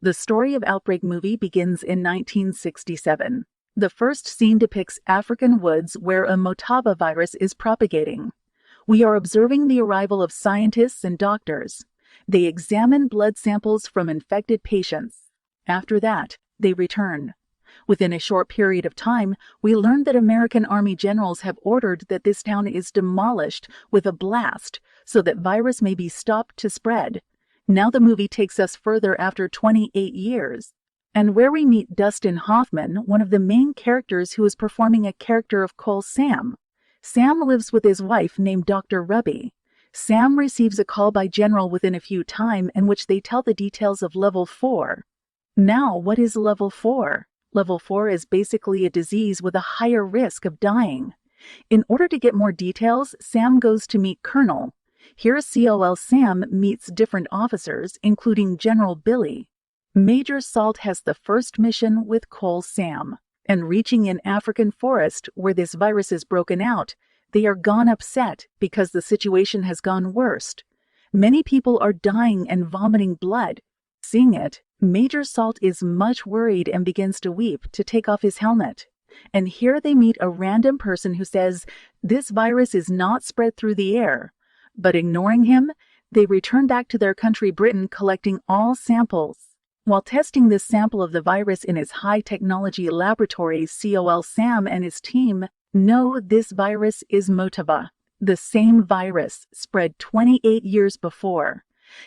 The story of Outbreak movie begins in 1967. The first scene depicts African woods where a Motaba virus is propagating. We are observing the arrival of scientists and doctors. They examine blood samples from infected patients. After that, they return. Within a short period of time, we learn that American Army generals have ordered that this town is demolished with a blast so that virus may be stopped to spread. Now the movie takes us further after 28 years, and where we meet Dustin Hoffman, one of the main characters who is performing a character of Cole Sam. Sam lives with his wife named Dr. Ruby. Sam receives a call by General within a few time in which they tell the details of Level 4. Now, what is Level 4? Level 4 is basically a disease with a higher risk of dying. In order to get more details, Sam goes to meet Colonel. Here, COL Sam meets different officers, including General Billy. Major Salt has the first mission with Cole Sam, and reaching an African forest where this virus is broken out, they are gone upset because the situation has gone worse. Many people are dying and vomiting blood. Seeing it, Major Salt is much worried and begins to weep to take off his helmet. And here they meet a random person who says this virus is not spread through the air. But ignoring him, they return back to their country Britain collecting all samples. While testing this sample of the virus in his high-technology laboratory, COL Sam and his team know this virus is Motaba, the same virus spread 28 years before.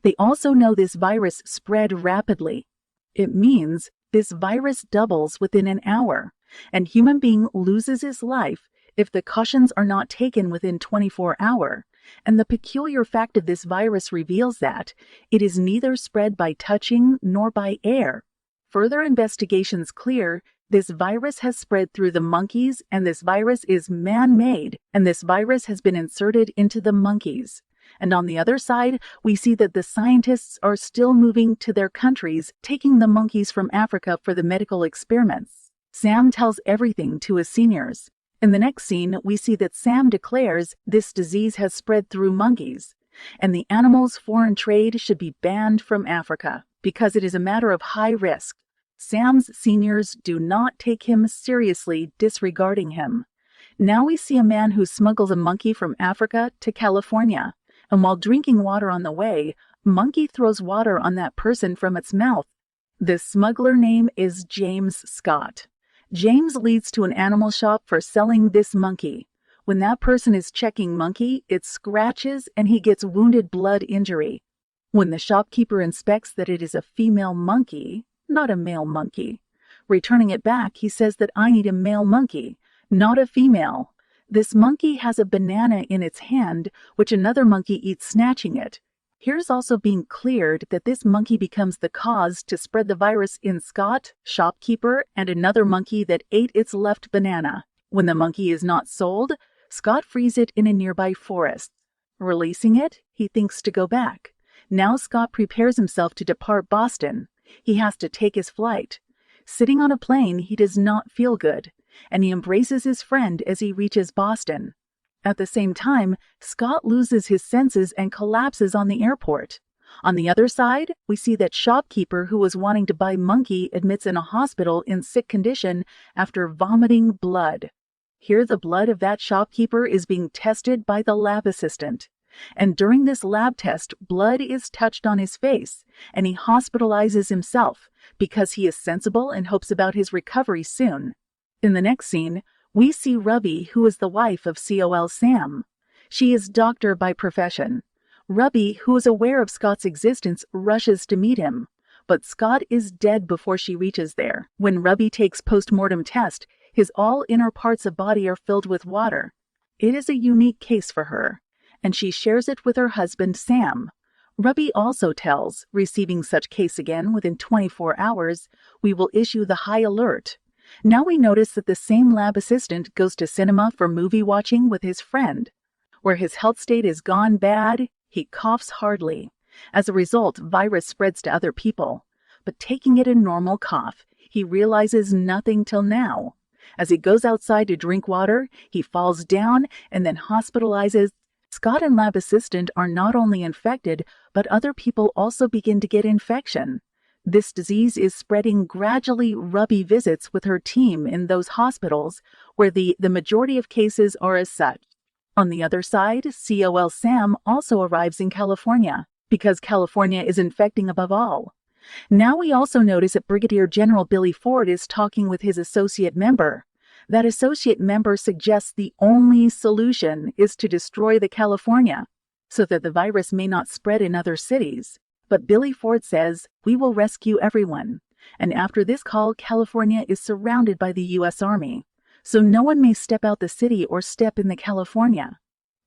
They also know this virus spread rapidly. It means this virus doubles within an hour, and human being loses his life if the cautions are not taken within 24 hours. And the peculiar fact of this virus reveals that it is neither spread by touching nor by air. Further investigations clear this virus has spread through the monkeys, and this virus is man-made, and this virus has been inserted into the monkeys. And on the other side, we see that the scientists are still moving to their countries, taking the monkeys from Africa for the medical experiments. Sam tells everything to his seniors. In the next scene, we see that Sam declares this disease has spread through monkeys, and the animal's foreign trade should be banned from Africa because it is a matter of high risk. Sam's seniors do not take him seriously, disregarding him. Now we see a man who smuggles a monkey from Africa to California, and while drinking water on the way, monkey throws water on that person from its mouth. The smuggler name is James Scott. James leads to an animal shop for selling this monkey. When that person is checking monkey, it scratches and he gets wounded blood injury. When the shopkeeper inspects that it is a female monkey, not a male monkey, returning it back, he says that I need a male monkey, not a female. This monkey has a banana in its hand, which another monkey eats, snatching it. Here's also being cleared that this monkey becomes the cause to spread the virus in Scott, shopkeeper, and another monkey that ate its left banana. When the monkey is not sold, Scott frees it in a nearby forest. Releasing it, he thinks to go back. Now Scott prepares himself to depart Boston. He has to take his flight. Sitting on a plane, he does not feel good, and he embraces his friend as he reaches Boston. At the same time, Scott loses his senses and collapses on the airport. On the other side, we see that shopkeeper who was wanting to buy monkey admits in a hospital in sick condition after vomiting blood. Here the blood of that shopkeeper is being tested by the lab assistant. And during this lab test, blood is touched on his face, and he hospitalizes himself because he is sensible and hopes about his recovery soon. In the next scene, we see Ruby, who is the wife of COL Sam. She is doctor by profession. Ruby, who is aware of Scott's existence, rushes to meet him. But Scott is dead before she reaches there. When Ruby takes post-mortem test, his all inner parts of body are filled with water. It is a unique case for her, and she shares it with her husband Sam. Ruby also tells, receiving such case again within 24 hours, we will issue the high alert. Now we notice that the same lab assistant goes to cinema for movie watching with his friend. Where his health state is gone bad, he coughs hardly. As a result, virus spreads to other people. But taking it a normal cough, he realizes nothing till now. As he goes outside to drink water, he falls down and then hospitalizes. Scott and lab assistant are not only infected, but other people also begin to get infection. This disease is spreading gradually. Ruby visits with her team in those hospitals where the majority of cases are as such. On the other side, COL Sam also arrives in California because California is infecting above all. Now we also notice that Brigadier General Billy Ford is talking with his associate member. That associate member suggests the only solution is to destroy the California so that the virus may not spread in other cities. But Billy Ford says, "We will rescue everyone." And after this call, California is surrounded by the U.S. Army, so no one may step out the city or step in the California.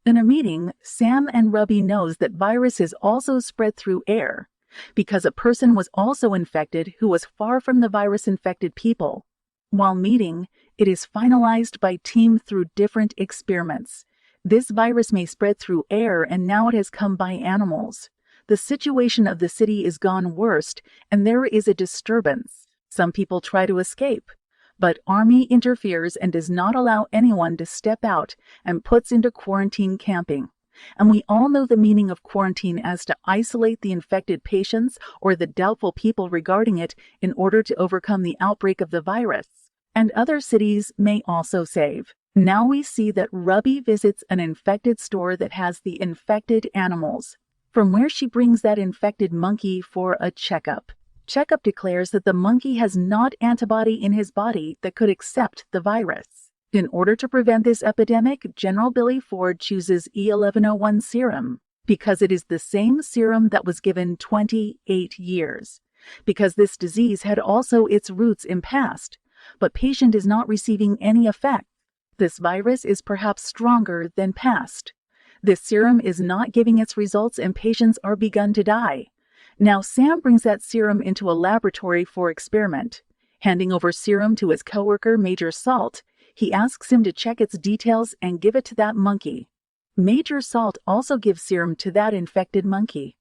In a meeting, Sam and Ruby knows that virus is also spread through air because a person was also infected who was far from the virus-infected people. While meeting, it is finalized by team through different experiments. This virus may spread through air, and now it has come by animals. The situation of the city is gone worst, and there is a disturbance. Some people try to escape, but Army interferes and does not allow anyone to step out and puts into quarantine camping. And we all know the meaning of quarantine as to isolate the infected patients or the doubtful people regarding it in order to overcome the outbreak of the virus. And other cities may also save. Now we see that Ruby visits an infected store that has the infected animals, from where she brings that infected monkey for a checkup. Checkup declares that the monkey has not antibody in his body that could accept the virus. In order to prevent this epidemic, General Billy Ford chooses E1101 serum because it is the same serum that was given 28 years. Because this disease had also its roots in past, but patient is not receiving any effect. This virus is perhaps stronger than past. This serum is not giving its results and patients are begun to die. Now Sam brings that serum into a laboratory for experiment. Handing over serum to his coworker, Major Salt, he asks him to check its details and give it to that monkey. Major Salt also gives serum to that infected monkey.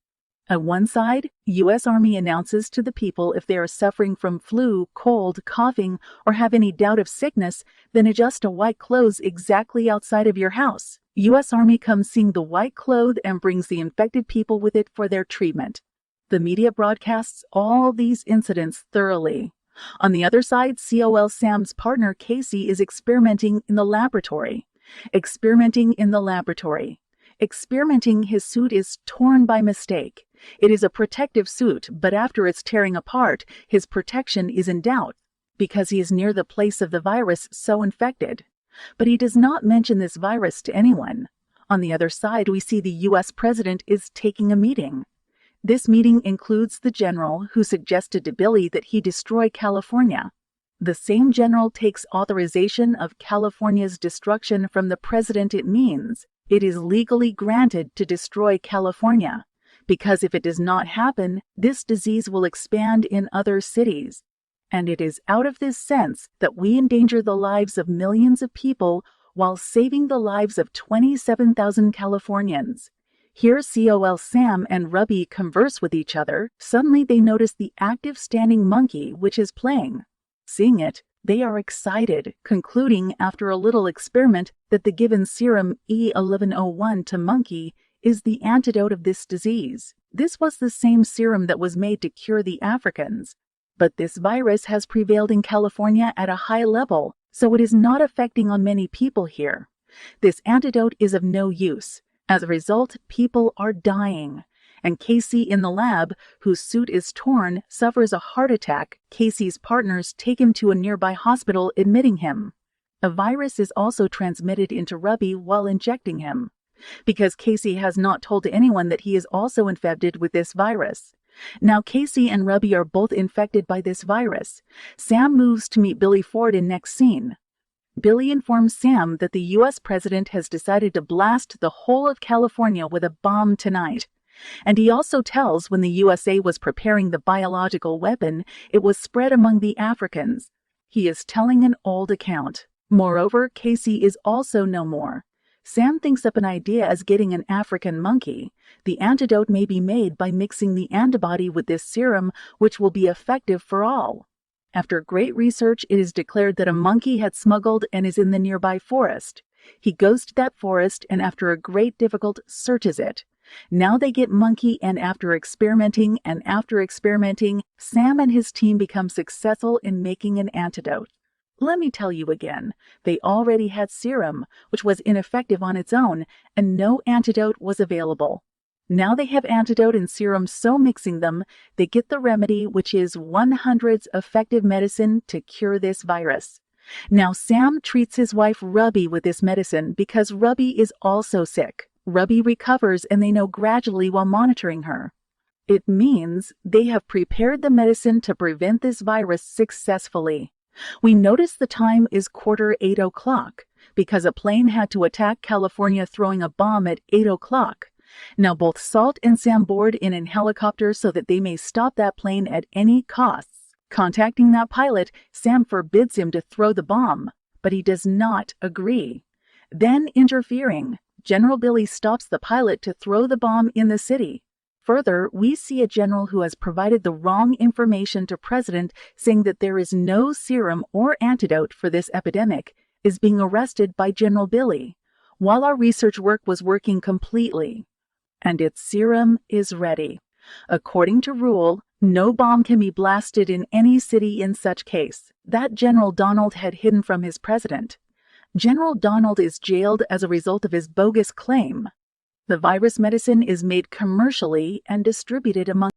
At one side, U.S. Army announces to the people if they are suffering from flu, cold, coughing, or have any doubt of sickness, then adjust to white clothes exactly outside of your house. U.S. Army comes seeing the white cloth and brings the infected people with it for their treatment. The media broadcasts all these incidents thoroughly. On the other side, COL Sam's partner Casey is experimenting in the laboratory. Experimenting, his suit is torn by mistake. It is a protective suit, but after it's tearing apart, his protection is in doubt because he is near the place of the virus so infected. But he does not mention this virus to anyone. On the other side, we see the U.S. president is taking a meeting. This meeting includes the general who suggested to Billy that he destroy California. The same general takes authorization of California's destruction from the president. It means it is legally granted to destroy California, because if it does not happen, this disease will expand in other cities. And it is out of this sense that we endanger the lives of millions of people while saving the lives of 27,000 Californians. Here COL Sam and Ruby converse with each other. Suddenly they notice the active standing monkey which is playing. Seeing it, they are excited, concluding after a little experiment that the given serum E1101 to monkey is the antidote of this disease. This was the same serum that was made to cure the Africans. But this virus has prevailed in California at a high level, so it is not affecting on many people here. This antidote is of no use. As a result, people are dying. And Casey in the lab, whose suit is torn, suffers a heart attack. Casey's partners take him to a nearby hospital, admitting him. A virus is also transmitted into Ruby while injecting him, because Casey has not told anyone that he is also infected with this virus. Now Casey and Ruby are both infected by this virus. Sam moves to meet Billy Ford in next scene. Billy informs Sam that the U.S. president has decided to blast the whole of California with a bomb tonight. And he also tells when the USA was preparing the biological weapon, it was spread among the Africans. He is telling an old account. Moreover, Casey is also no more. Sam thinks up an idea as getting an African monkey. The antidote may be made by mixing the antibody with this serum, which will be effective for all. After great research, it is declared that a monkey had smuggled and is in the nearby forest. He goes to that forest and after a great difficult searches it. Now they get monkey, and after experimenting, Sam and his team become successful in making an antidote. Let me tell you again, they already had serum, which was ineffective on its own, and no antidote was available. Now they have antidote and serum, so mixing them, they get the remedy, which is 100's effective medicine to cure this virus. Now Sam treats his wife Ruby with this medicine because Ruby is also sick. Ruby recovers, and they know gradually while monitoring her. It means they have prepared the medicine to prevent this virus successfully. We notice the time is 8:15 because a plane had to attack California, throwing a bomb at 8 o'clock. Now both Salt and Sam board in a helicopter so that they may stop that plane at any costs. Contacting that pilot, Sam forbids him to throw the bomb, but he does not agree. Then, interfering, General Billy stops the pilot to throw the bomb in the city. Further, we see a general who has provided the wrong information to President, saying that there is no serum or antidote for this epidemic, is being arrested by General Billy, while our research work was working completely. And its serum is ready. According to rule, no bomb can be blasted in any city in such case. That General Donald had hidden from his president. General Donald is jailed as a result of his bogus claim. The virus medicine is made commercially and distributed among